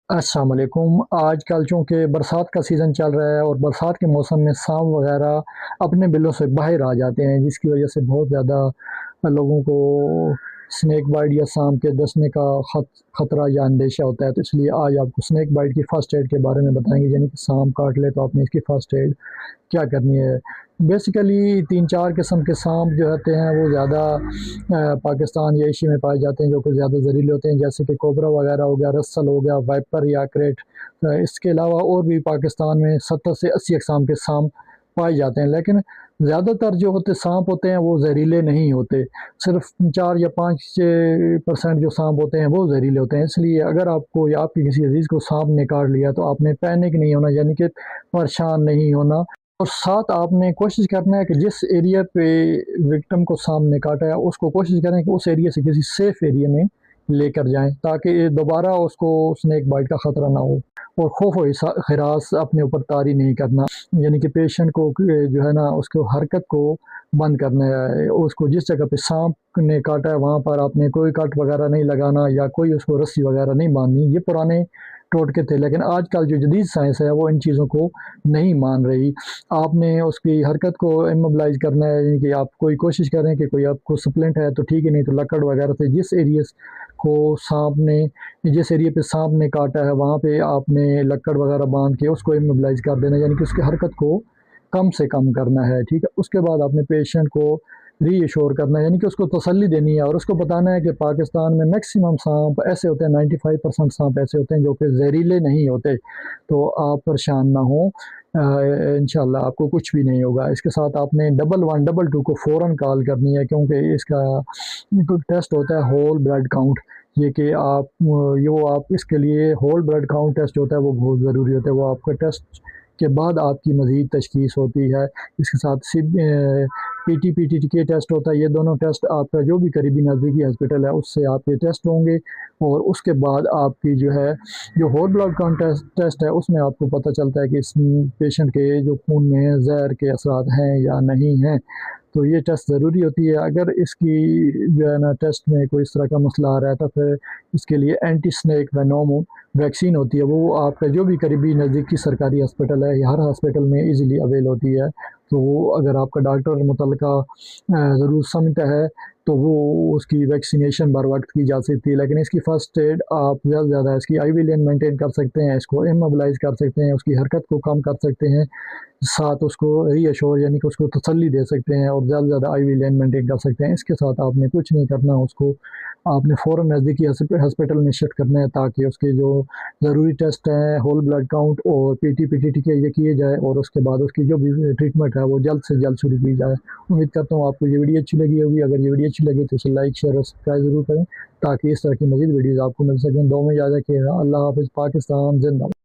अस्सलाम वालेकुम। आजकल चूँकि बरसात का सीज़न चल रहा है और बरसात के मौसम में साँप वग़ैरह अपने बिलों से बाहर आ जाते हैं, जिसकी वज़ह से बहुत ज़्यादा लोगों को स्नेक बाइट या साँप के डसने का खतरा या अंदेशा होता है। तो इसलिए आज आपको स्नेक बाइट की फ़र्स्ट एड के बारे में बताएँगे, यानी कि साँप काट ले तो आपने इसकी फ़र्स्ट एड क्या करनी है। बेसिकली 3-4 किस्म के साँप जो होते हैं वो ज़्यादा पाकिस्तान या एशिया में पाए जाते हैं, जो कि ज़्यादा ज़हरीले होते हैं, जैसे कि कोबरा वगैरह हो गया, रस्सल हो गया, वाइपर या क्रेट। इसके अलावा और भी पाकिस्तान में 70 से 80 अक़साम के साँप पाए जाते हैं, लेकिन ज़्यादातर जो होते साँप होते हैं वो ज़हरीले नहीं होते। सिर्फ़ 4 या 5% जो साँप होते हैं वो ज़हरीले होते हैं। इसलिए अगर आपको या आपके किसी अज़ीज़ को साँप ने काट लिया तो आपने पैनिक नहीं होना, यानी कि परेशान नहीं होना। और साथ आपने कोशिश करना है कि जिस एरिया पे विक्टिम को साँप ने काटा है, उसको कोशिश करें कि उस एरिया से किसी सेफ एरिया में लेकर जाएँ, ताकि दोबारा उसको स्नेक बाइट का खतरा ना हो। और खौफ व हिरास अपने ऊपर तारी नहीं करना, यानी कि पेशेंट को जो है ना उसको हरकत को बंद करना है। उसको जिस जगह पे साँप ने काटा है वहाँ पर आपने कोई कट वगैरह नहीं लगाना या कोई उसको रस्सी वगैरह नहीं बाँधनी। ये पुराने टोटके थे, लेकिन आजकल जो जदीद साइंस है वो इन चीज़ों को नहीं मान रही। आपने उसकी हरकत को इमोबिलाइज़ करना है, यानी कि आप कोई कोशिश करें कि कोई आपको सप्लीमेंट है तो ठीक है, नहीं तो लकड़ वगैरह से जिस एरिया पे सांप ने काटा है वहाँ पे आपने लकड़ वगैरह बांध के उसको इमोबिलाइज़ कर देना, यानी कि उसकी हरकत को कम से कम करना है, ठीक है। उसके बाद आपने पेशेंट को रीअश्योर करना है, यानी कि उसको तसल्ली देनी है और उसको बताना है कि पाकिस्तान में मैक्सिमम सांप ऐसे होते हैं, 95% सांप ऐसे होते हैं जो कि जहरीले नहीं होते। तो आप परेशान ना हों, इंशाल्लाह आपको कुछ भी नहीं होगा। इसके साथ आपने 11 22 को फ़ौरन कॉल करनी है, क्योंकि इसका टेस्ट होता है होल ब्लड काउंट। ये कि आप इसके लिए होल ब्लड काउंट टेस्ट होता है, वो बहुत ज़रूरी होता है। वो आपका टेस्ट के बाद आपकी मज़ीद तशख़ीस होती है। इसके साथ पीटी-पीटीटी टेस्ट होता है। ये दोनों टेस्ट आपका जो भी करीबी नज़दीकी हॉस्पिटल है उससे आपके टेस्ट होंगे, और उसके बाद आपकी जो होल ब्लड काउंट टेस्ट है उसमें आपको पता चलता है कि इस पेशेंट के जो खून में ज़हर के असरात हैं या नहीं हैं। तो ये टेस्ट ज़रूरी होती है। अगर इसकी जो है ना टेस्ट में कोई इस तरह का मसला आ रहा है तो फिर इसके लिए एंटी स्नेक वेनोम वैक्सीन होती है, वो आपका जो भी करीबी नज़दीकी सरकारी हॉस्पिटल है या हर हॉस्पिटल में ईज़िली अवेल होती है। तो वो अगर आपका डॉक्टर मुतल्लिका ज़रूर समझता है तो वो उसकी वैक्सीनेशन बर वक़्त की जा सकती है। लेकिन इसकी फ़र्स्ट एड आप ज़्यादा से ज़्यादा इसकी आईवी लेन मेंटेन कर सकते हैं, इसको इमोबिलाइज़ कर सकते हैं, उसकी हरकत को कम कर सकते हैं, साथ उसको रीअश्योर यानी कि उसको तसल्ली दे सकते हैं और ज़्यादा से ज़्यादा आईवी लेन मेंटेन कर सकते हैं। इसके साथ आपने कुछ नहीं करना, उसको आपने फ़ौरन नज़दीकी हॉस्पिटल में शिफ्ट करना है, ताकि उसके जो ज़रूरी टेस्ट हैं, होल ब्लड काउंट और पीटी-पीटीटी के ये किए जाए, और उसके बाद उसकी जो भी ट्रीटमेंट है वो जल्द से जल्द शुरू की जाए। उम्मीद करता हूँ आपको ये वीडियो अच्छी लगी होगी। अगर ये वीडियो अच्छी लगी तो इसे लाइक, शेयर और सब्सक्राइब ज़रूर करें, ताकि इस तरह की मज़ीद वीडियोज़ आपको मिल सकें। दुआ में याद रखिएगा। अल्लाह हाफ़िज़। पाकिस्तान ज़िंदाबाद।